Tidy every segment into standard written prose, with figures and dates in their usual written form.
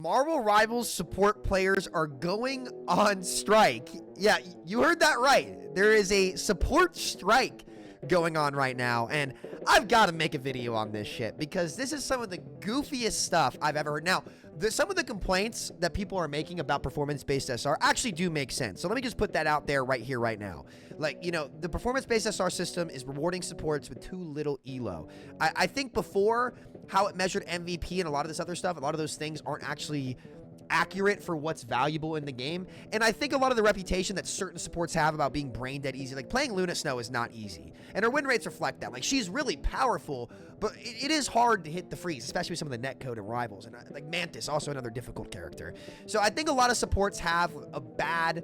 Marvel Rivals support players are going on strike. Yeah, you heard that right. There is a support strike going on right now, and I've got to make a video on this shit because this is some of the goofiest stuff I've ever heard. Now, some of the complaints that people are making about performance-based SR actually do make sense. So let me just put that out there right here, right now. Like, you know, the performance-based SR system is rewarding supports with too little elo. I think before, how it measured MVP and a lot of this other stuff, a lot of those things aren't actually accurate for what's valuable in the game. And I think a lot of the reputation that certain supports have about being brain dead easy, like playing Luna Snow is not easy. And her win rates reflect that. Like, she's really powerful, but it is hard to hit the freeze, especially with some of the netcode and rivals. And like Mantis, also another difficult character. So I think a lot of supports have a bad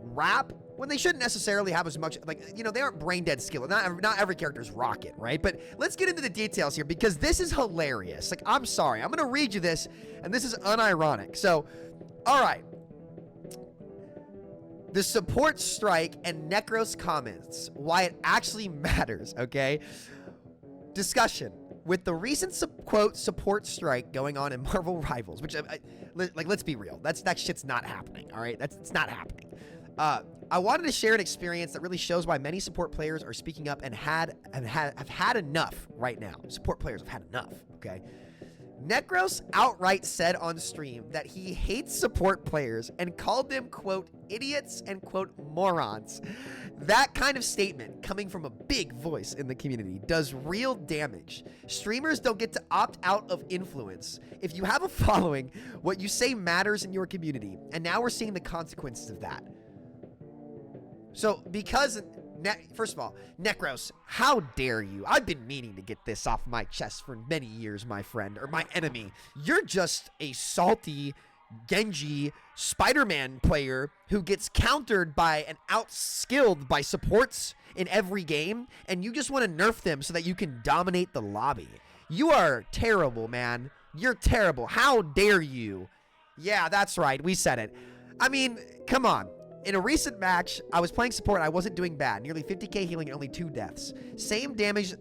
rap when they shouldn't necessarily have as much, like, you know, they aren't brain dead skill. Not every character is Rocket, right? But let's get into the details here because this is hilarious. Like, I'm sorry. I'm going to read you this, and this is unironic. So, all right. The support strike and Necros comments why it actually matters, okay? Discussion. With the recent quote support strike going on in Marvel Rivals, which, like, let's be real. That shit's not happening, all right? It's not happening. I wanted to share an experience that really shows why many support players are speaking up and have had enough right now. Support players have had enough, okay? Necros outright said on stream that he hates support players and called them, quote, idiots and, quote, morons. That kind of statement, coming from a big voice in the community, does real damage. Streamers don't get to opt out of influence. If you have a following, what you say matters in your community, and now we're seeing the consequences of that. So, because, first of all, Necros, how dare you? I've been meaning to get this off my chest for many years, my friend, or my enemy. You're just a salty, Genji Spider-Man player who gets countered by and outskilled by supports in every game, and you just want to nerf them so that you can dominate the lobby. You are terrible, man. You're terrible. How dare you? Yeah, that's right. We said it. I mean, come on. In a recent match, I was playing support and I wasn't doing bad. Nearly 50k healing and only 2 deaths. Same damage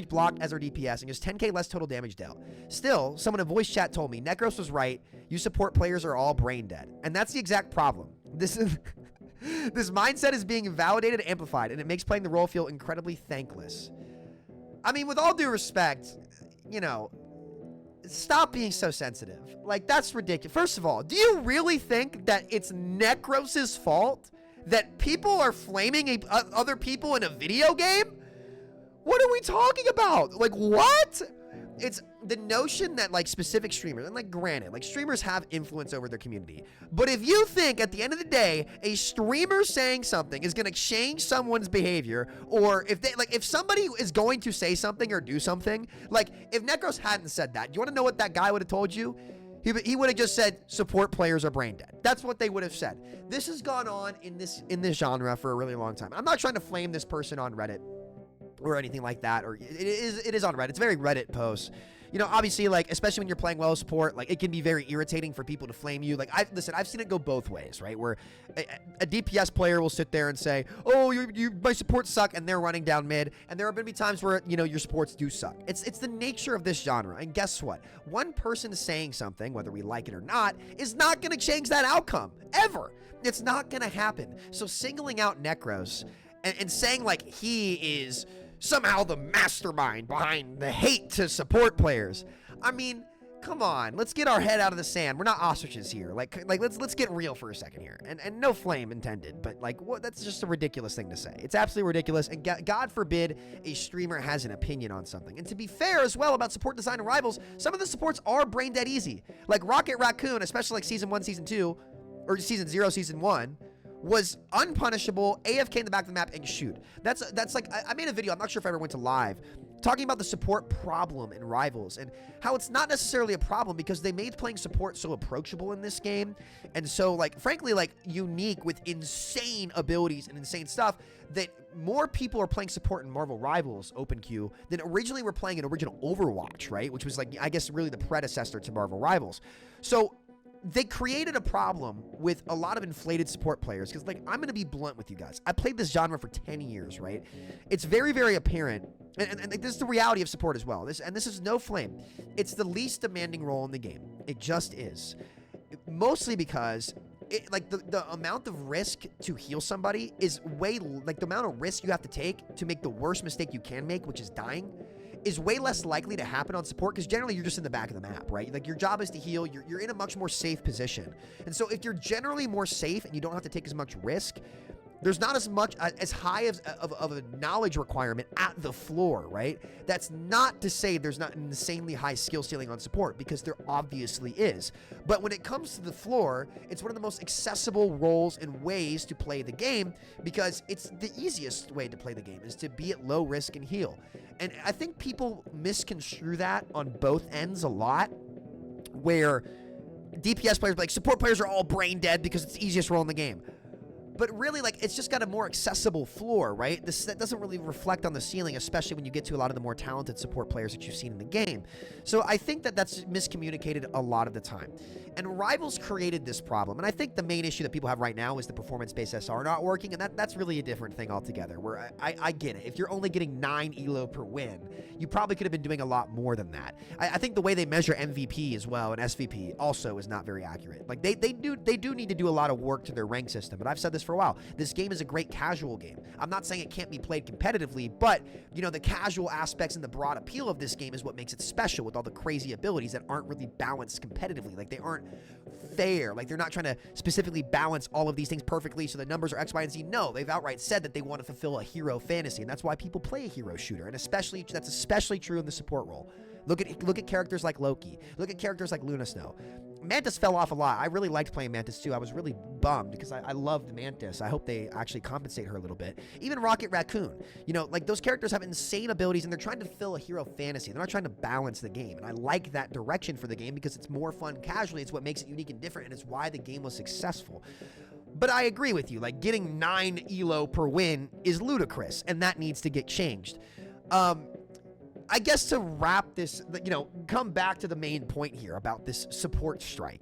blocked as our DPS and just 10k less total damage dealt. Still, someone in voice chat told me, Necros was right, you support players are all brain dead. And that's the exact problem. This mindset is being validated and amplified, and it makes playing the role feel incredibly thankless. I mean, with all due respect, you know, stop being so sensitive. Like, that's ridiculous. First of all, do you really think that it's Necros' fault that people are flaming other people in a video game? What are we talking about? Like, what? It's the notion that, like, specific streamers, and, like, granted, like, streamers have influence over their community. But if you think at the end of the day, a streamer saying something is going to change someone's behavior, or if they, like, if somebody is going to say something or do something, like, if Necros hadn't said that, do you want to know what that guy would have told you? He would have just said, support players are brain dead. That's what they would have said. This has gone on in this genre for a really long time. I'm not trying to flame this person on Reddit or anything like that, or it is on Reddit. It's very Reddit posts. You know, obviously, like, especially when you're playing well support, like, it can be very irritating for people to flame you. Like, I've seen it go both ways, right? Where a DPS player will sit there and say, oh, my supports suck, and they're running down mid. And there are going to be times where, you know, your supports do suck. It's the nature of this genre. And guess what? One person saying something, whether we like it or not, is not going to change that outcome, ever. It's not going to happen. So singling out Necros and saying, like, he is somehow the mastermind behind the hate to support players. I mean, come on, let's get our head out of the sand. We're not ostriches here. Like let's get real for a second here. And no flame intended, but like, what? That's just a ridiculous thing to say. It's absolutely ridiculous. And God forbid a streamer has an opinion on something. And to be fair as well about support design and rivals, some of the supports are brain dead easy. Like Rocket Raccoon, especially like season 1, season 2, or season 0, season 1. Was unpunishable, AFK in the back of the map, and shoot. That's like, I made a video, I'm not sure if I ever went to live, talking about the support problem in Rivals, and how it's not necessarily a problem because they made playing support so approachable in this game, and so, like, frankly, like, unique with insane abilities and insane stuff, that more people are playing support in Marvel Rivals open queue than originally were playing in original Overwatch, right? Which was, like, I guess, really the predecessor to Marvel Rivals. So they created a problem with a lot of inflated support players because, like, I'm going to be blunt with you guys. I played this genre for 10 years, right? It's very, very apparent And this is the reality of support as well. This is no flame. It's the least demanding role in the game. It just is. Mostly because the amount of risk to heal somebody is the amount of risk you have to take to make the worst mistake you can make, which is dying, is way less likely to happen on support, because generally you're just in the back of the map, right? Like, your job is to heal. You're in a much more safe position. And so if you're generally more safe and you don't have to take as much risk, there's not as high of a knowledge requirement at the floor, right? That's not to say there's not an insanely high skill ceiling on support, because there obviously is. But when it comes to the floor, it's one of the most accessible roles and ways to play the game, because it's the easiest way to play the game, is to be at low risk and heal. And I think people misconstrue that on both ends a lot, where DPS players, like, support players are all brain dead because it's the easiest role in the game. But really, like, it's just got a more accessible floor, right? That doesn't really reflect on the ceiling, especially when you get to a lot of the more talented support players that you've seen in the game. So I think that that's miscommunicated a lot of the time. And Rivals created this problem. And I think the main issue that people have right now is the performance-based SR not working. And that's really a different thing altogether, where I get it. If you're only getting 9 elo per win, you probably could have been doing a lot more than that. I think the way they measure MVP as well and SVP also is not very accurate. Like, they do need to do a lot of work to their rank system. But I've said this for a while. This game is a great casual game. I'm not saying it can't be played competitively, but, you know, the casual aspects and the broad appeal of this game is what makes it special, with all the crazy abilities that aren't really balanced competitively. Like, they aren't fair. Like, they're not trying to specifically balance all of these things perfectly so the numbers are X, Y, and Z. No, they've outright said that they want to fulfill a hero fantasy, and that's why people play a hero shooter, and that's especially true in the support role. Look at characters like Loki. Look at characters like Luna Snow. Mantis fell off a lot. I really liked playing Mantis too. I was really bummed because I loved Mantis. I hope they actually compensate her a little bit. Even Rocket Raccoon. You know, like, those characters have insane abilities, and they're trying to fill a hero fantasy. They're not trying to balance the game. And I like that direction for the game because it's more fun casually. It's what makes it unique and different, and it's why the game was successful. But I agree with you. Like, getting 9 elo per win is ludicrous, and that needs to get changed. I guess to wrap this, you know, come back to the main point here about this support strike.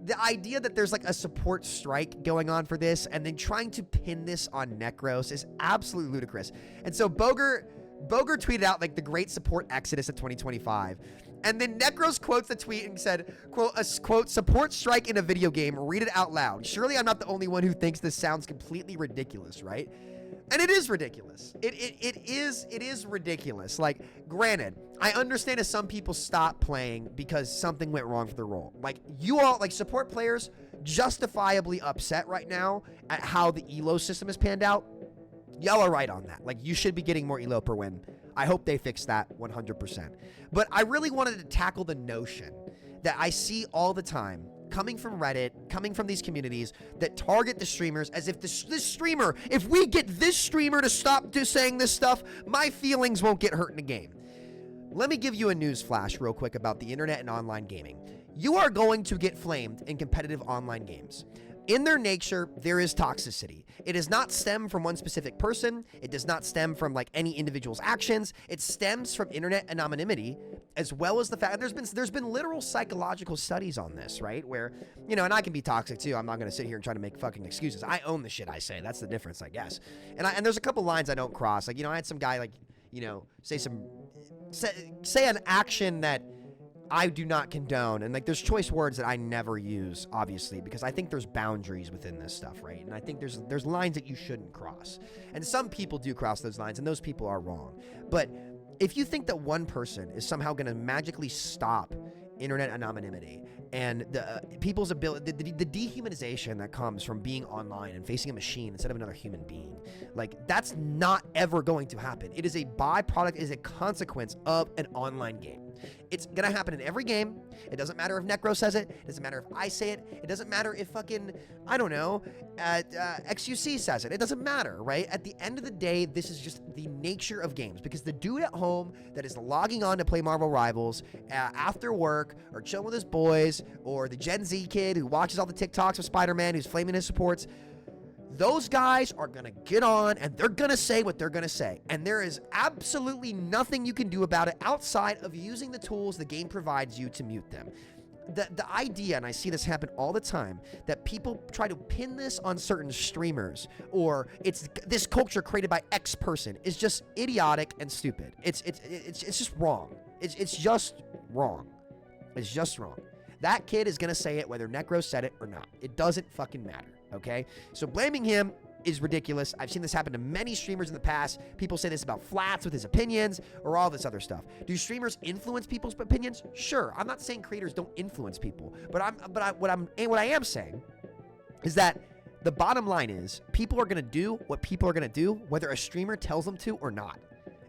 The idea that there's, like, a support strike going on for this and then trying to pin this on Necros is absolutely ludicrous. And so Boger tweeted out, like, the great support exodus of 2025. And then Necros quotes the tweet and said, quote, support strike in a video game, read it out loud. Surely I'm not the only one who thinks this sounds completely ridiculous, right? And it is ridiculous. It is ridiculous. Like, granted, I understand if some people stop playing because something went wrong for the role. Like, you all, like, support players, justifiably upset right now at how the elo system has panned out. Y'all are right on that. Like, you should be getting more elo per win. I hope they fix that 100%. But I really wanted to tackle the notion that I see all the time, coming from Reddit, coming from these communities that target the streamers as if this streamer, if we get this streamer to stop saying this stuff, my feelings won't get hurt in the game. Let me give you a news flash real quick about the internet and online gaming. You are going to get flamed in competitive online games. In their nature, there is toxicity. It does not stem from one specific person. It does not stem from, like, any individual's actions. It stems from internet anonymity, as well as the fact there's been literal psychological studies on this, right? Where, you know, and I can be toxic too. I'm not going to sit here and try to make fucking excuses. I own the shit I say. That's the difference, I guess. And there's a couple lines I don't cross. Like, you know, I had some guy, like, you know, say an action that I do not condone, and, like, there's choice words that I never use, obviously, because I think there's boundaries within this stuff, right? And I think there's lines that you shouldn't cross, and some people do cross those lines, and those people are wrong. But if you think that one person is somehow going to magically stop internet anonymity and the people's ability, the dehumanization that comes from being online and facing a machine instead of another human being, like, that's not ever going to happen. It is a byproduct, it is a consequence of an online game. It's gonna happen in every game. It doesn't matter if Necro says it. It doesn't matter if I say it. It doesn't matter if fucking, I don't know, XUC says it. It doesn't matter, right? At the end of the day, this is just the nature of games, because the dude at home that is logging on to play Marvel Rivals after work, or chilling with his boys, or the Gen Z kid who watches all the TikToks of Spider-Man who's flaming his supports, those guys are going to get on and they're going to say what they're going to say. And there is absolutely nothing you can do about it outside of using the tools the game provides you to mute them. the idea, and I see this happen all the time, that people try to pin this on certain streamers, or it's this culture created by X person, is just idiotic and stupid. It's just wrong. It's just wrong. It's just wrong. That kid is gonna say it whether Necro said it or not. It doesn't fucking matter, okay? So blaming him is ridiculous. I've seen this happen to many streamers in the past. People say this about Flats with his opinions or all this other stuff. Do streamers influence people's opinions? Sure. I'm not saying creators don't influence people, but what I am saying is that the bottom line is people are going to do what people are going to do, whether a streamer tells them to or not.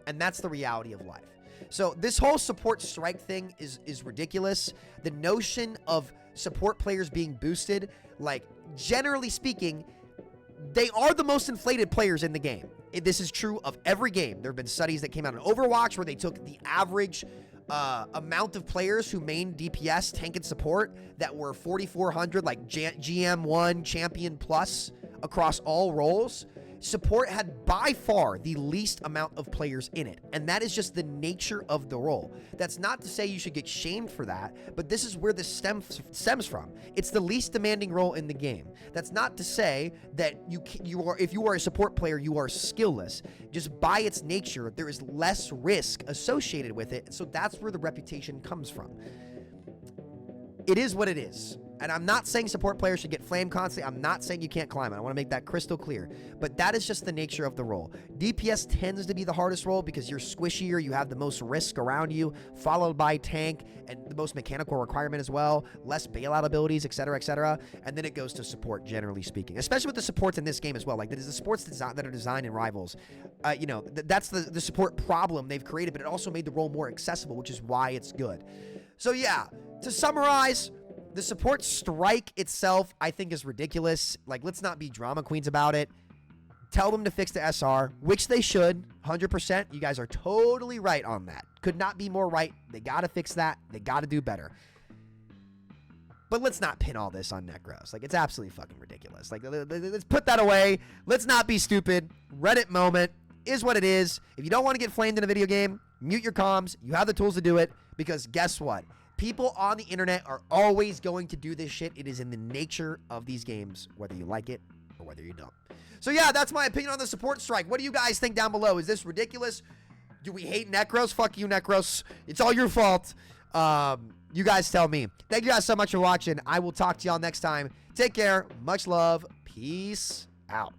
And that's the reality of life. So this whole support strike thing is ridiculous. The notion of support players being boosted, like, generally speaking, they are the most inflated players in the game. This is true of every game. There have been studies that came out in Overwatch where they took the average amount of players who main DPS, tank, and support that were 4,400, like GM1, Champion Plus, across all roles. Support had by far the least amount of players in it, and that is just the nature of the role. That's not to say you should get shamed for that, but this is where this stems from. It's the least demanding role in the game. That's not to say that if you are a support player, you are skillless. Just by its nature, there is less risk associated with it, so that's where the reputation comes from. It is what it is. And I'm not saying support players should get flamed constantly. I'm not saying you can't climb it. I want to make that crystal clear. But that is just the nature of the role. DPS tends to be the hardest role because you're squishier, you have the most risk around you, followed by tank and the most mechanical requirement as well, less bailout abilities, etc., etc. And then it goes to support, generally speaking. Especially with the supports in this game as well. Like, there's the supports that are designed in Rivals. That's the support problem they've created, but it also made the role more accessible, which is why it's good. So yeah, to summarize, the support strike itself, I think, is ridiculous. Like, let's not be drama queens about it. Tell them to fix the SR, which they should, 100%. You guys are totally right on that. Could not be more right. They got to fix that. They got to do better. But let's not pin all this on Necros. Like, it's absolutely fucking ridiculous. Like, let's put that away. Let's not be stupid. Reddit moment is what it is. If you don't want to get flamed in a video game, mute your comms. You have the tools to do it, because guess what? People on the internet are always going to do this shit. It is in the nature of these games, whether you like it or whether you don't. So yeah, that's my opinion on the support strike. What do you guys think down below? Is this ridiculous? Do we hate Necros? Fuck you, Necros. It's all your fault. You guys tell me. Thank you guys so much for watching. I will talk to y'all next time. Take care. Much love. Peace out.